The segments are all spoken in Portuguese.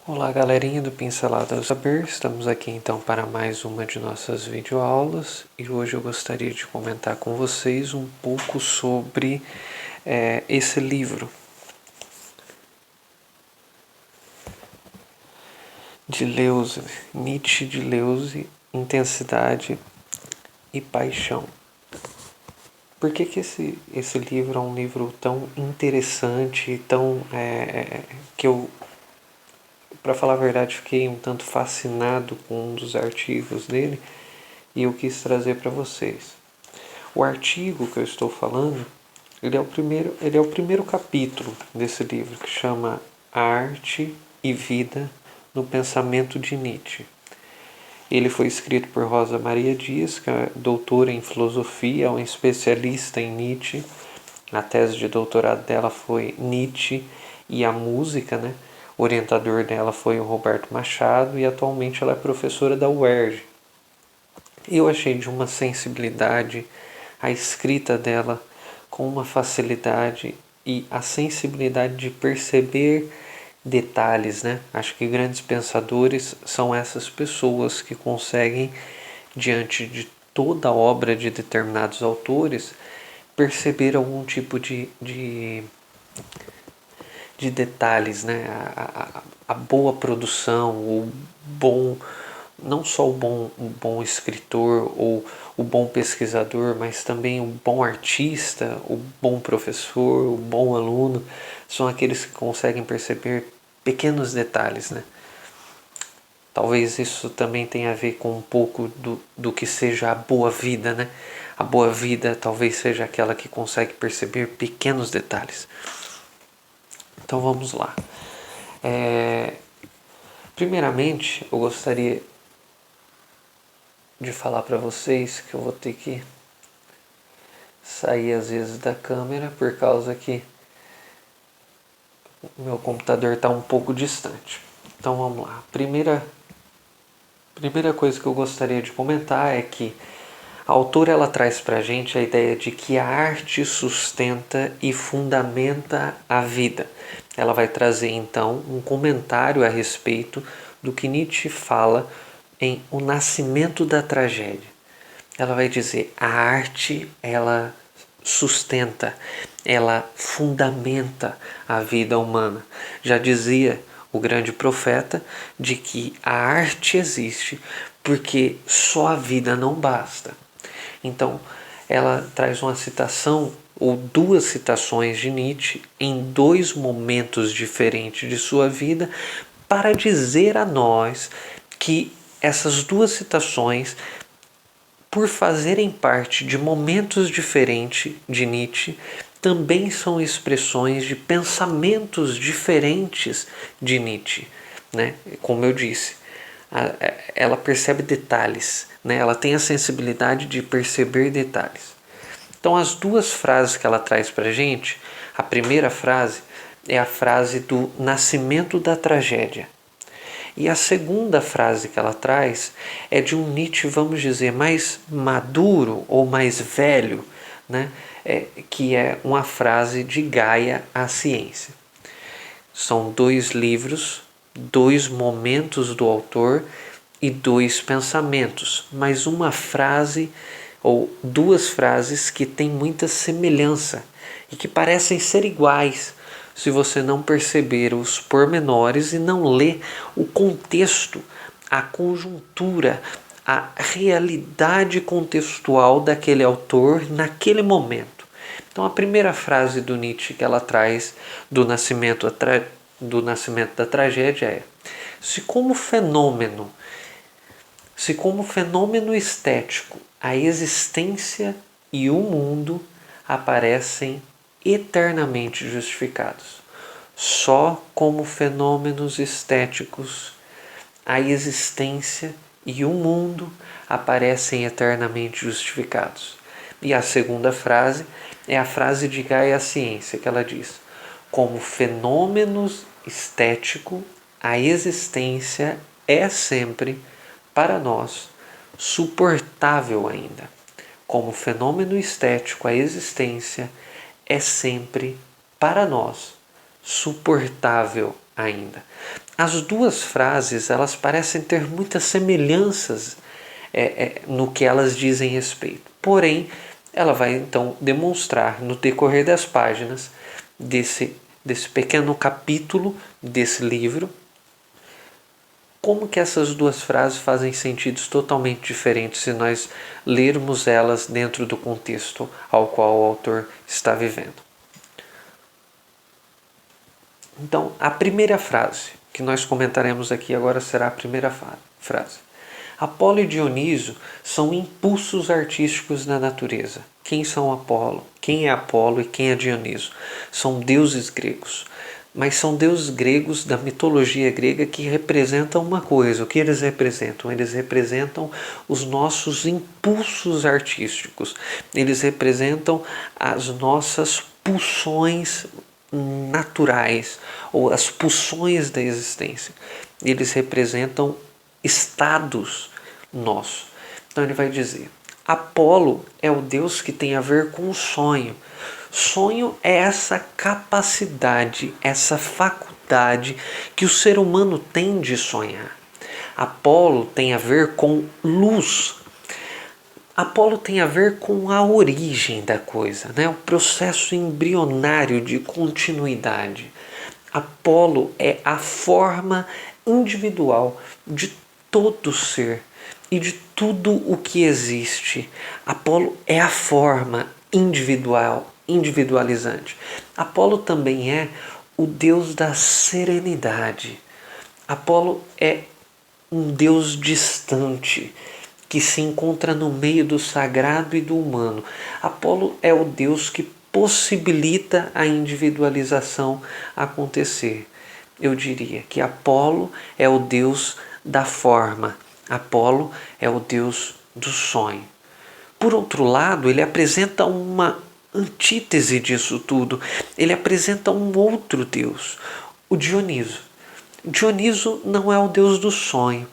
Olá galerinha do Pincelada do Saber, estamos aqui então para mais uma de nossas videoaulas e hoje eu gostaria de comentar com vocês um pouco sobre esse livro Deleuze, Nietzsche, Deleuze, Intensidade e Paixão. Por que esse livro é um livro tão interessante, que eu, para falar a verdade, fiquei um tanto fascinado com um dos artigos dele e eu quis trazer para vocês. O artigo que eu estou falando, ele é o primeiro capítulo desse livro, que chama Arte e Vida no Pensamento de Nietzsche. Ele foi escrito por Rosa Maria Dias, que é doutora em filosofia, uma especialista em Nietzsche. A tese de doutorado dela foi Nietzsche e a música, né? O orientador dela foi o Roberto Machado e atualmente ela é professora da UERJ. Eu achei de uma sensibilidade a escrita dela com uma facilidade e a sensibilidade de perceber detalhes, né? Acho que grandes pensadores são essas pessoas que conseguem, diante de toda a obra de determinados autores, perceber algum tipo de detalhes, né? A boa produção, o bom, não só o bom escritor ou o bom pesquisador, mas também o bom artista, o bom professor, o bom aluno, são aqueles que conseguem perceber pequenos detalhes, né? Talvez isso também tenha a ver com um pouco do que seja a boa vida, né? A boa vida talvez seja aquela que consegue perceber pequenos detalhes. Então vamos lá. Primeiramente, eu gostaria de falar para vocês que eu vou ter que sair às vezes da câmera por causa que o meu computador está um pouco distante. Então vamos lá. Primeira coisa que eu gostaria de comentar é que a autora ela traz para a gente a ideia de que a arte sustenta e fundamenta a vida. Ela vai trazer então um comentário a respeito do que Nietzsche fala em O Nascimento da Tragédia. Ela vai dizer: a arte ela sustenta, ela fundamenta a vida humana. Já dizia o grande profeta de que a arte existe porque só a vida não basta. Então, ela traz uma citação ou duas citações de Nietzsche em dois momentos diferentes de sua vida para dizer a nós que essas duas citações, por fazerem parte de momentos diferentes de Nietzsche, também são expressões de pensamentos diferentes de Nietzsche, né? Como eu disse, ela percebe detalhes, né? Ela tem a sensibilidade de perceber detalhes. Então, as duas frases que ela traz para a gente, a primeira frase é a frase do nascimento da tragédia. E a segunda frase que ela traz é de um Nietzsche, vamos dizer, mais maduro ou mais velho, né? Que é uma frase de Gaia à Ciência. São dois livros, dois momentos do autor e dois pensamentos, mas uma frase ou duas frases que têm muita semelhança e que parecem ser iguais se você não perceber os pormenores e não ler o contexto, a conjuntura, a realidade contextual daquele autor naquele momento. Então a primeira frase do Nietzsche que ela traz do nascimento da tragédia é: se como fenômeno estético a existência e o mundo aparecem eternamente justificados, só como fenômenos estéticos a existência e o mundo aparecem eternamente justificados. E a segunda frase é a frase de Gaia Ciência, que ela diz: como fenômenos estético, a existência é sempre, para nós, suportável ainda. Como fenômeno estético, a existência é sempre, para nós, suportável ainda. As duas frases, elas parecem ter muitas semelhanças no que elas dizem respeito. Porém, ela vai então demonstrar no decorrer das páginas desse pequeno capítulo desse livro como que essas duas frases fazem sentidos totalmente diferentes se nós lermos elas dentro do contexto ao qual o autor está vivendo. Então, a primeira frase que nós comentaremos aqui agora será a primeira frase. Apolo e Dioniso são impulsos artísticos da natureza. Quem são Apolo? Quem é Apolo e quem é Dioniso? São deuses gregos. Mas são deuses gregos da mitologia grega que representam uma coisa. O que eles representam? Eles representam os nossos impulsos artísticos. Eles representam as nossas pulsões naturais ou as pulsões da existência. Eles representam estados nossos. Então ele vai dizer: Apolo é o deus que tem a ver com o sonho. Sonho é essa capacidade, essa faculdade que o ser humano tem de sonhar. Apolo tem a ver com luz. Apolo tem a ver com a origem da coisa, né? O processo embrionário de continuidade. Apolo é a forma individual de todo ser e de tudo o que existe. Apolo é a forma individualizante. Apolo também é o deus da serenidade. Apolo é um deus distante que se encontra no meio do sagrado e do humano. Apolo é o deus que possibilita a individualização acontecer. Eu diria que Apolo é o deus da forma. Apolo é o deus do sonho. Por outro lado, ele apresenta uma antítese disso tudo. Ele apresenta um outro deus, o Dioniso. Dioniso não é o deus do sonho,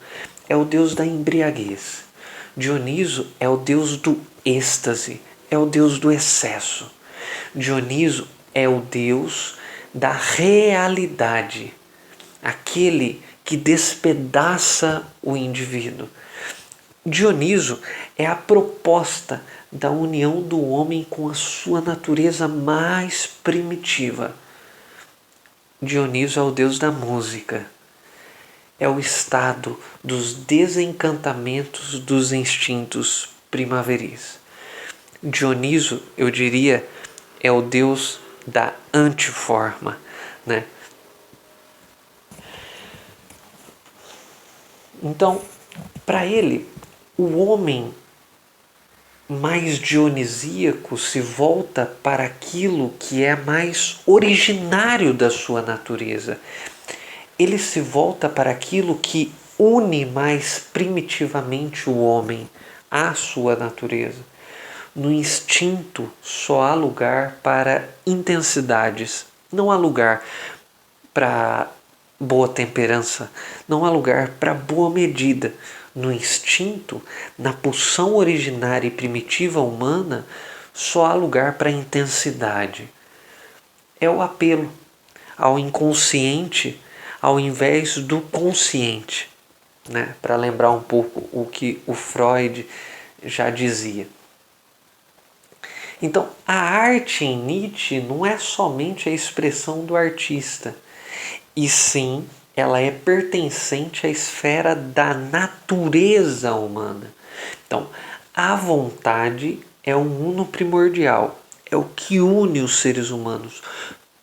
é o deus da embriaguez. Dioniso é o deus do êxtase, é o deus do excesso. Dioniso é o deus da realidade, aquele que despedaça o indivíduo. Dioniso é a proposta da união do homem com a sua natureza mais primitiva. Dioniso é o deus da música. É o estado dos desencantamentos dos instintos primaveris. Dioniso, eu diria, é o deus da antiforma, né? Então, para ele, o homem mais dionisíaco se volta para aquilo que é mais originário da sua natureza. Ele se volta para aquilo que une mais primitivamente o homem à sua natureza. No instinto só há lugar para intensidades, não há lugar para boa temperança, não há lugar para boa medida. No instinto, na pulsão originária e primitiva humana, só há lugar para intensidade. É o apelo ao inconsciente ao invés do consciente, né? Para lembrar um pouco o que o Freud já dizia. Então, a arte em Nietzsche não é somente a expressão do artista, e sim, ela é pertencente à esfera da natureza humana. Então, a vontade é um uno primordial, é o que une os seres humanos.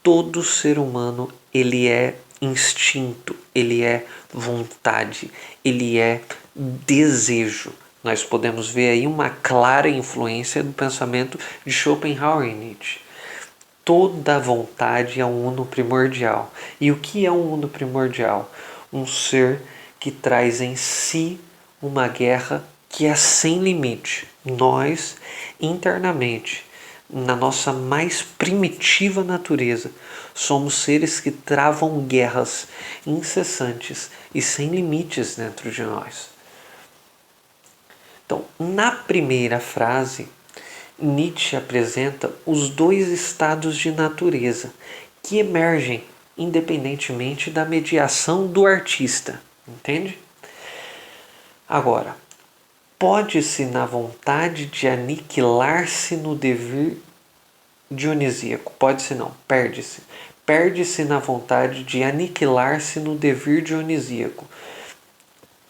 Todo ser humano, ele é instinto, ele é vontade, ele é desejo. Nós podemos ver aí uma clara influência do pensamento de Schopenhauer e Nietzsche. Toda vontade é um uno primordial. E o que é um uno primordial? Um ser que traz em si uma guerra que é sem limite. Nós, internamente, na nossa mais primitiva natureza, somos seres que travam guerras incessantes e sem limites dentro de nós. Então, na primeira frase, Nietzsche apresenta os dois estados de natureza que emergem independentemente da mediação do artista, entende? Agora, pode-se na vontade de aniquilar-se no dever dionisíaco. Pode-se não, perde-se. Perde-se na vontade de aniquilar-se no dever dionisíaco.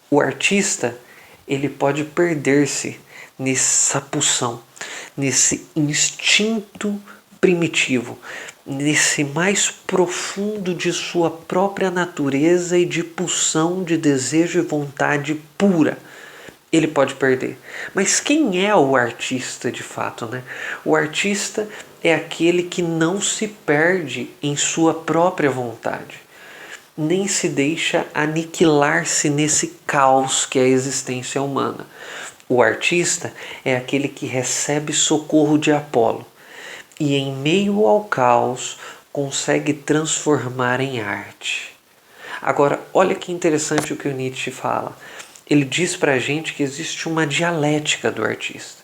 O artista, ele pode perder-se nessa pulsão, nesse instinto primitivo, nesse mais profundo de sua própria natureza e de pulsão de desejo e vontade pura. Ele pode perder. Mas quem é o artista de fato, né? O artista é aquele que não se perde em sua própria vontade, nem se deixa aniquilar-se nesse caos que é a existência humana. O artista é aquele que recebe socorro de Apolo e, em meio ao caos, consegue transformar em arte. Agora, olha que interessante o que o Nietzsche fala. Ele diz pra gente que existe uma dialética do artista.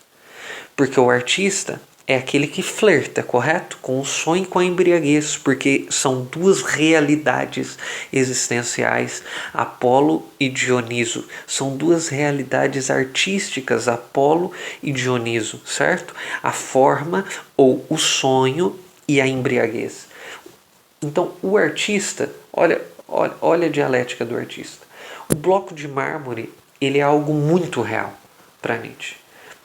Porque o artista é aquele que flerta, correto? Com o sonho e com a embriaguez, porque são duas realidades existenciais, Apolo e Dioniso. São duas realidades artísticas, Apolo e Dioniso, certo? A forma ou o sonho e a embriaguez. Então, o artista, olha a dialética do artista. O bloco de mármore, ele é algo muito real para Nietzsche.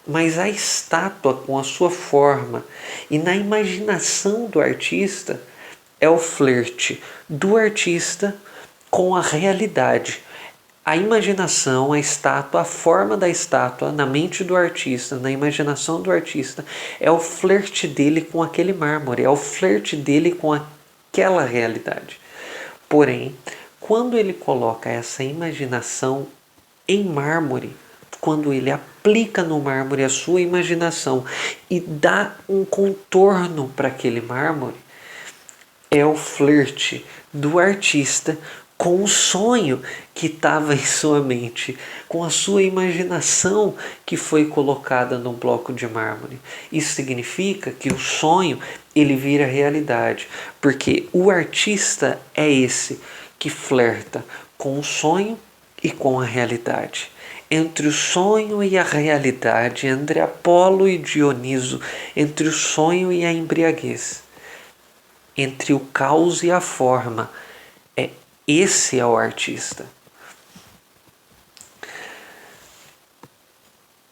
Mas a estátua, com a sua forma e na imaginação do artista, é o flerte do artista com a realidade. A imaginação, a estátua, a forma da estátua na mente do artista, na imaginação do artista, é o flerte dele com aquele mármore, é o flerte dele com aquela realidade. Porém, quando ele coloca essa imaginação em mármore, quando ele aplica no mármore a sua imaginação e dá um contorno para aquele mármore, é o flerte do artista com o sonho que estava em sua mente, com a sua imaginação que foi colocada no bloco de mármore. Isso significa que o sonho ele vira realidade, porque o artista é esse que flerta com o sonho e com a realidade. Entre o sonho e a realidade, entre Apolo e Dioniso, entre o sonho e a embriaguez, entre o caos e a forma, esse é o artista.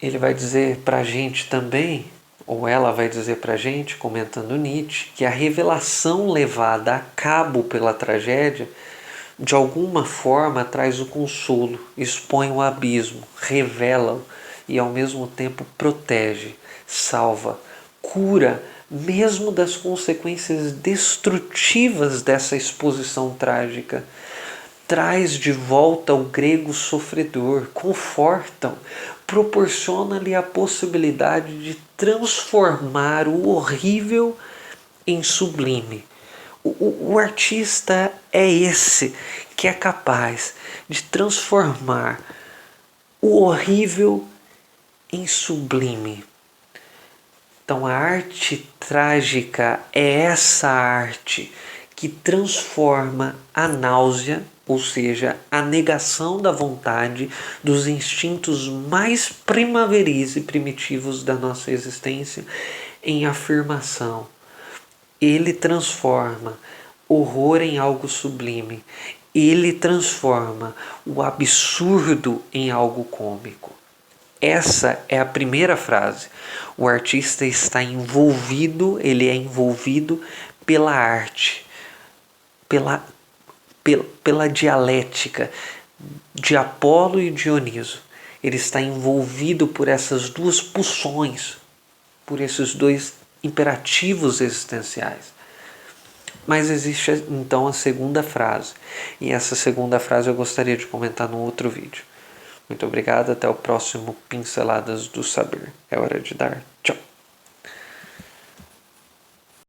Ele vai dizer para a gente também, ou ela vai dizer para a gente, comentando Nietzsche, que a revelação levada a cabo pela tragédia de alguma forma traz o consolo, expõe o abismo, revela-o e ao mesmo tempo protege, salva, cura, mesmo das consequências destrutivas dessa exposição trágica. Traz de volta o grego sofredor, conforta-o, proporciona-lhe a possibilidade de transformar o horrível em sublime. O artista é esse que é capaz de transformar o horrível em sublime. Então a arte trágica é essa arte que transforma a náusea, ou seja, a negação da vontade, dos instintos mais primaveris e primitivos da nossa existência, em afirmação. Ele transforma horror em algo sublime. Ele transforma o absurdo em algo cômico. Essa é a primeira frase. O artista está envolvido, ele é envolvido pela arte, pela dialética de Apolo e Dioniso. Ele está envolvido por essas duas pulsões, por esses dois imperativos existenciais. Mas existe então a segunda frase, e essa segunda frase eu gostaria de comentar num outro vídeo. Muito obrigado, até o próximo Pinceladas do Saber. É hora de dar tchau.